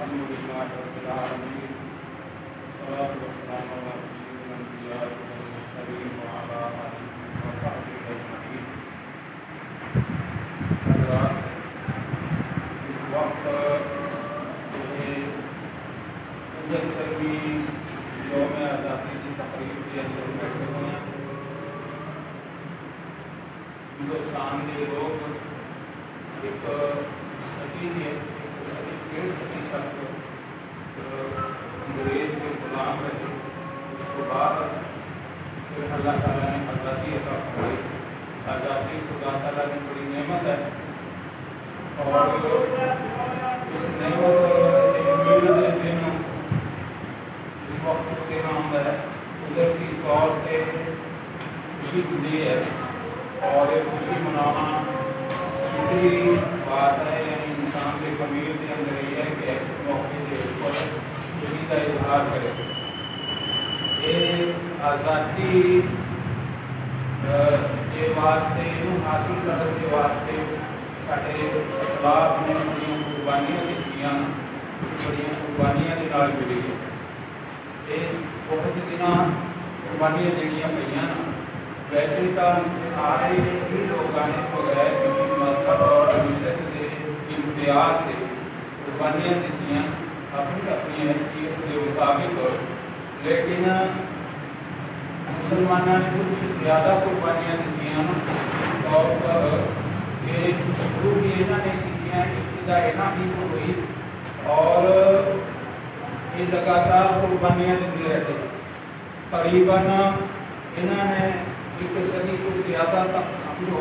الحمدللہ رب العالمین والصلاة والسلام علی سید الانبیاء والمرسلین وعلی آلہ وصحبہ اجمعین۔ حضرات، اس وقت پچہترویں یوم آزادی کی تقریب کے اندر بیٹھے ہوئے ہیں۔ ہندوستان کے لوگ ایک صدی ڈیڑھ صدی تک انگریز کے غلام رہے۔ اس کے بعد پھر اللہ تعالیٰ نے آزادی عطا فرمائی۔ آزادی خدا تعالیٰ کی بڑی نعمت ہے، اور اس نعمت دن اس وقت کے نام ہے قدرتی طور پہ خوشی ملی ہے، اور یہ خوشی منانا سیدھی بات ہے، یعنی انسان کے ضمیر کے اندر یہ ہے کہ ایسے موقع کے اوپر خوشی کا اظہار کرے۔ یہ آزادی کے واسطے حاصل کرنے کے واسطے سارے اسلاف نے بڑی قربانیاں دیتی، بڑی قربانیاں کے نال ملی ہے۔ یہ بہت دن قربانیاں جہاں پہ ویسے تو سارے ہی لوگوں نے بغیر کسی مذہب اور ملت کے امتیاز سے قربانیاں دیتی اپنی اپنی حیثیت کے مطابق، لیکن مسلمانوں نے کچھ زیادہ قربانیاں دیتی اور یہ شروع بھی یہاں نے کی، ابتدا یہاں بھی ہوئی، اور یہ لگاتار قربانیاں دیتے رہتے۔ قریباً انہوں نے ایک صدی کو زیادہ تک سمجھو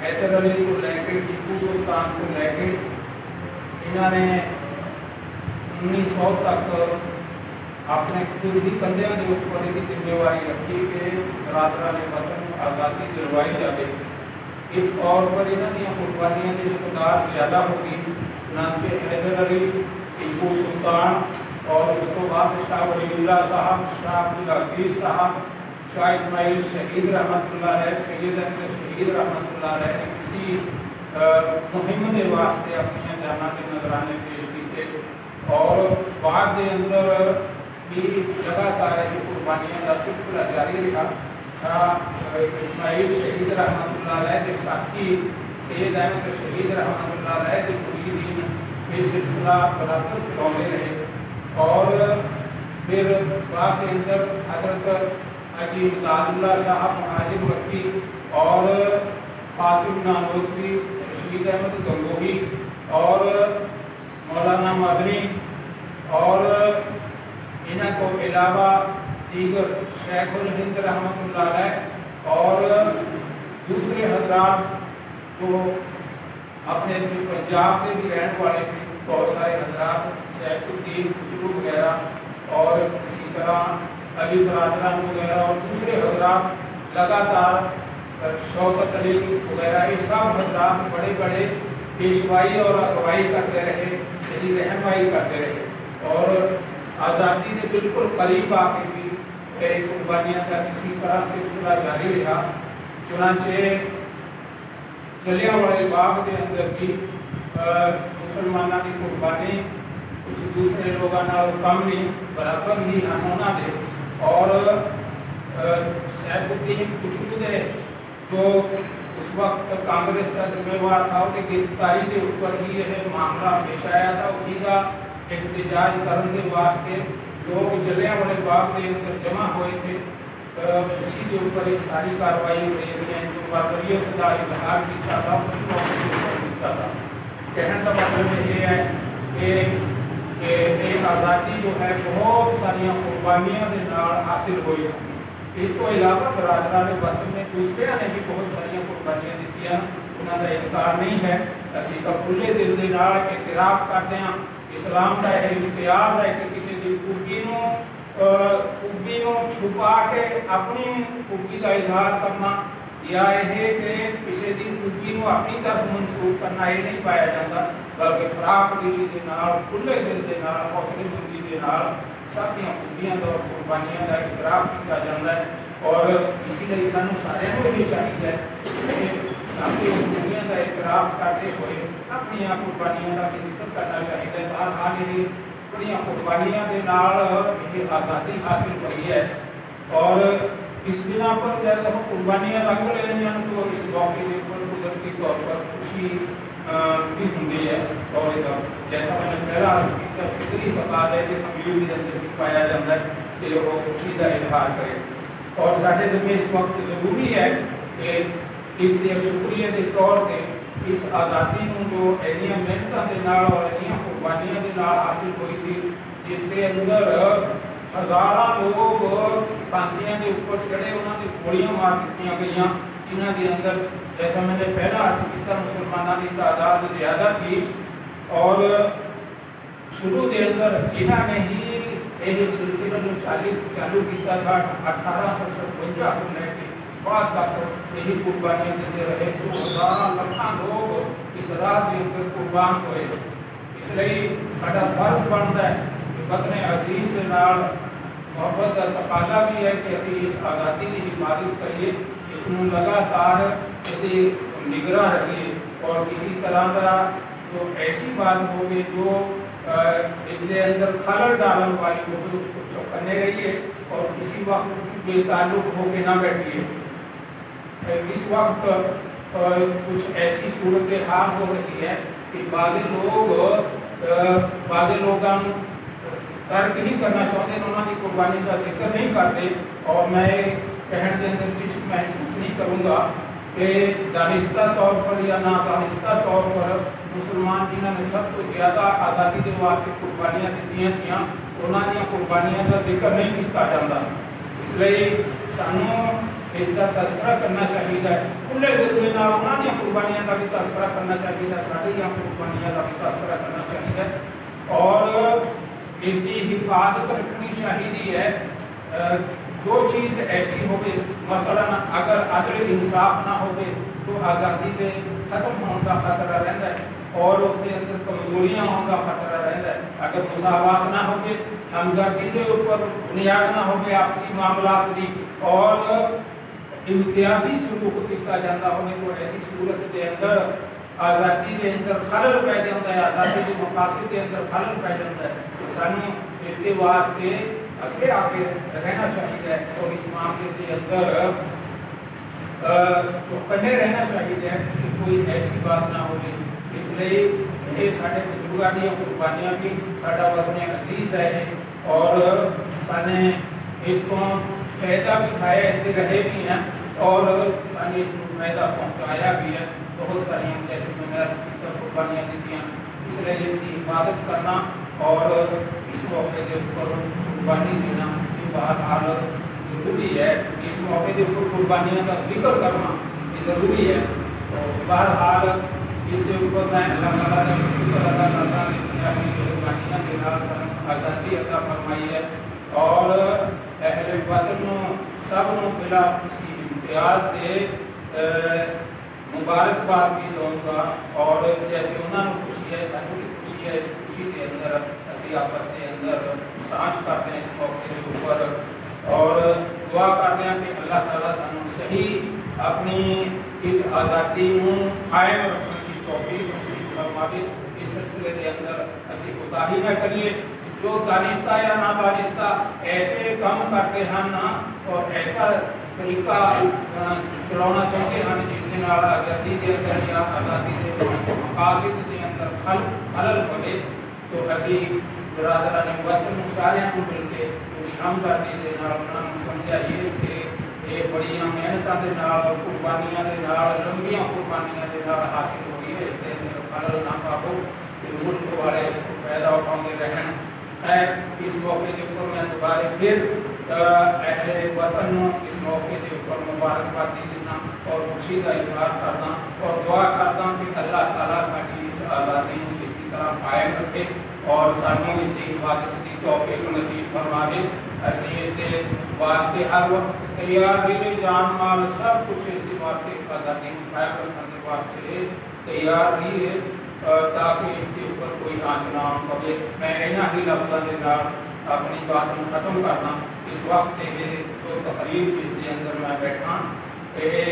حیدر علی کو لے کے ٹیپو سلطان کو لے کے انہوں نے 1900 تک اپنے خود ہی کندھیاں کے اوپر ایک ذمہ داری رکھی کہ برادران وطن آزادی دلوائی جائے۔ اس طور پر انہوں نے قربانیاں کی مقدار زیادہ ہوگی، چنانچہ حیدر علی، ٹیپو سلطان، اور اس کو بعد شاہ ولی اللہ صاحب، شاہ عبدالعزیز صاحب، شاہ اسماعیل شہید رحمۃ اللہ علیہ، سید احمد شہید رحمۃ اللہ علیہ نے کسی مہم کے واسطے اپنی جاناں کے نذرانے پیش کیتے، اور بعد کے اندر بھی لگاتار یہ قربانیاں کا سلسلہ جاری رہا۔ شاہ اسماعیل شہید رحمۃ اللہ علیہ کے ساتھی سید احمد شہید رحمۃ اللہ علیہ کے مریدین یہ سلسلہ برابر چلاتے رہے، اور پھر بعد کے اندر حضرت حاجی امداد اللہ صاحب مہاجر مکی اور قاسم نانوتوی، رشید احمد گنگوہی اور مولانا مدنی، اور انہوں کو علاوہ دیگر شیخ الہند رحمۃ اللہ علیہ اور دوسرے حضرات جو اپنے پنجاب کے بھی رہنے والے تھے، بہت سارے حضرات شیخ الدین خسرو وغیرہ، اور اسی طرح علی برادران وغیرہ، اور دوسرے حضرات لگاتار شوکت علی وغیرہ، یہ سب حضرات بڑے بڑے پیشوائی اور اگوائی کرتے رہے، یعنی رہنمائی کرتے رہے، اور آزادی کے بالکل قریب آ کے بھی قربانیاں کا کسی طرح سلسلہ جاری رہا۔ چنانچہ جلیانوالے باغ کے اندر بھی مسلمانوں کی قربانی کچھ دوسرے لوگوں کم نہیں، برابر ہی ہونا دے، اور سیف الدین کچلو دے جو اس وقت کانگریس کا ذمہ دار تھا، کہ گرفتاری کے اوپر ہی یہ معاملہ پیش آیا تھا، اسی کا احتجاج کرنے کے واسطے لوگ جلیانوالے باغ کے اندر جمع ہوئے تھے، اسی کے اوپر ایک ساری کارروائی ہوئی ہے جو بربریت کا اظہار کیا تھا، اسی موقع کے اوپر کیا تھا۔ کہنے کا مطلب یہ ہے کہ ایک آزادی جو ہے بہت ساری قربانیاں کے نال حاصل ہوئی۔ اس کو علاوہ برادران وطن نے دوسرے نے بھی بہت ساری قربانیاں دیتی، انہوں کا انکار نہیں ہے۔ اسی کا کھلے دل کے نال اعتراف کرتے ہیں، اسلام کا یہ امتیاز ہے کہ کسی کی خوبی نو چھپا کے اپنی خوبی کا اظہار کرنا، یا یہ کہ کسی کی خوبی نو اپنی طرف منسوخ کرنا، یہ نہیں پایا جاتا، بلکہ فراق دلی کے نال، کھلے دل کے نال، حوصلے مندی کے نال سب دیا خوبیاں اور قربانیاں کا اعتراف کیا جاتا ہے۔ اور اسی لیے سانو سارے کو یہ چاہیے کہ सामने दुनिया का इतराफ करते हुए अपनी कुर्बानियों का भी जिक्र करना चाहिए। हाल ही बड़िया कुर्बानियों के नाल ये आज़ादी हासिल हुई है और इस बिना पर जब हम कुर्बानियाँ लग रहे हैं तो इस मौके के ऊपर कुदरती तौर पर खुशी भी होंगी है। और जैसा मैंने पहला फिक्री बात है कि कम्यूनिटी के अंदर भी पाया जाता है कि वो खुशी का इजहार करे और साढ़े दिन में इस वक्त जरूरी है कि इसलिए शुक्रिया के तौर पर इस आज़ादी को जो इन्नियां मेहनतों के नाल और इन्नियां कुर्बानियों के नाल हासिल हुई थी, जिसके अंदर हज़ारों लोग फांसियों के ऊपर चढ़े, उन्होंने गोलियां मार दी गई, जिन्हों के अंदर जैसा मैंने पहला अर्ज किया मुसलमानों की तादाद ज़्यादा थी और शुरू के अंदर इन्होंने ही यह सिलसिला जो चालू किया था 1857 को लेकर बाद तक यही कुर्बानियाँ देते रहे। तो हज़ारों लाखों लोग इस राह के अंदर कुर्बान हुए। इसलिए साडा फर्ज बनता है कि वतन अजीज के नाल मोहब्बत का तकाजा भी है कि असी इस आज़ादी की हिफाजत करिए, इसमें लगातार यदि निगरान रहिए और किसी तरह का जो ऐसी बात होगी जो इसके अंदर खलल डालने वाली होगी उसको चौकन्ने रहिए और किसी वक्त बेताल्लुक होकर ना बैठिए। इस वक्त कुछ ऐसी सूरत हाल हो रही है कि बाज़ लोग तर्क ही करना चाहते हैं, उन्होंने कुर्बानी का जिक्र नहीं करते और मैं कहने के अंदर चीज महसूस नहीं करूँगा कि दानिस्ता तौर पर या ना दानिस्ता तौर पर मुसलमान जिन्होंने सब कुछ ज़्यादा आज़ादी के वास्ते कुर्बानियाँ दी थी उन्होंने कुर्बानियों का जिक्र नहीं किया जाता। इसलिए सानू इसका तस्करा करना चाहिए, खुले दिल के नाल उन्होंने कुर्बानियों का भी तस्करा करना चाहिए, साड़ी कुर्बानियों का भी तस्करा करना चाहिए और इसकी हिफाजत रखनी चाहिए है। दो चीज़ ऐसी हो गई, मसलन अगर अदल इंसाफ ना हो तो आज़ादी के खत्म होने का खतरा रहता है और उसके अंदर कमजोरियाँ होने का खतरा रहता है। अगर मुसावात ना हो, हमदर्दी के ऊपर बुनियाद ना हो आपसी मामला की और इम्तियाजी सलूक किया जाता हो तो ऐसी सूरत के अंदर आज़ादी के अंदर खलल पै जाता है, आज़ादी के मकासद के अंदर खलल पै जाता है। तो सानू इसके वास्ते अगे आगे रहना चाहिए और इस मामले के अंदर चौकन्ने रहना चाहिए कि कोई ऐसी बात ना हो। इसलिए ये साढ़े बुजुर्गों की कुर्बानियाँ भी साडा वतन अजीज है और साने इसको फायदा भी उठाया इतने रहे भी हैं और साने इसको फायदा पहुँचाया भी है। बहुत सारी जैसे मैंने कुर्बानियाँ दी, इसलिए इसकी हिफाजत करना और इस मौके के ऊपर कुर्बानी देना ये बहरहाल जरूरी है। इस मौके के ऊपर कुर्बानियों का जिक्र करना ये ज़रूरी है। तो बहरहाल इसके ऊपर मैं अल्लाह ताला का शुक्र अदा करता हूँ जिसने अपनी कुर्बानियाँ के साथ आज़ादी अता फरमाई है और अहले वतन सब बिला किसी इम्तियाज से मुबारकबाद भी दूँगा और जैसे उन्होंने खुशी है सानू भी खुशी है। इस खुशी के अंदर असी आपस के अंदर सांझ करते हैं इस मौके के ऊपर और दुआ करते हैं कि अल्लाह ताला सानू सही अपनी इस आज़ादी को कायम रखने की तौफीक नसीब फरमावे। इस सिलसिले के अंदर असी कोताही न करिए। जो दानिस्ता या ना दानिस्ता ऐसे काम करते हैं ना और ऐसा तरीका चलाना चाहते हैं जिसके नाल आज़ादी के अंदर या आज़ादी के मकासद के अंदर खलल पवे तो असी बरादरान वतन सारे को मिलकर पूरी हमदर्दी के नाल उन्होंने समझाइए कि ये बड़िया मेहनतों के नाल कुर्बानियां के नाल लंबियां कुर्बानियां के नाल हासिल हुई है। इसके अंदर खलल ना पाओ कि मुल्क वाले इसको पैदा उठाते रहन। खैर इस मौके के ऊपर मैं दोबारा फिर अहले वतन इस मौके के ऊपर मुबारकबाद देना और खुशी का इजहार करना और दुआ करता कि अल्लाह ताला साडी इस आज़ादी को इसी तरह कायम रखे और सानू इसकी हिफाजत की तौफीक नसीब फरमावे। असी इसके वास्ते हर वक्त तैयार रहिए, जान माल सब कुछ इसके वास्ते आज़ादी को कायम रखने के वास्ते तैयार रहिए ताकि इसके ऊपर कोई आँच ना पवे। मैं इन्हों ही लफ्ज़ों के नाल अपनी बात को खत्म करना। इस वक्त ये तो तकरीब जिसके अंदर मैं बैठा ये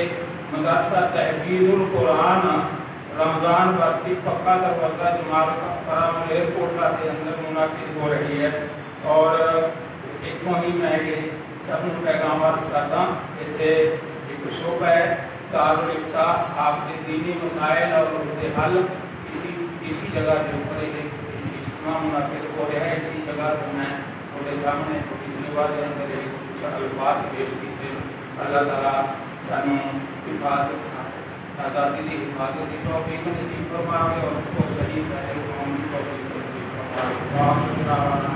مدرسہ تحفیظ القرآن رمضان بستی پکا دروازہ جمال کرام ایئرپورٹ کے اندر منعقد ہو رہی ہے، اور اتوں ہی میں یہ سب پیغام عرض کرتا اتنے ایک شعبہ ہے دارالفتاح، آپ کے دینی مسائل اور اس کے حل اسی جگہ کے اوپر یہ اجتماع منعقد ہو رہا ہے۔ اسی جگہ تو میں میرے سامنے تھوڑی سیوا کے اندر کچھ الفاظ پیش کیتے۔ اللہ تعالیٰ سانوں حفاظت آزادی کی حفاظت کی توفیق نصیب فرمائے اور اس کو صحیح پہلے قوم کی توفیق نصیب فرمائے۔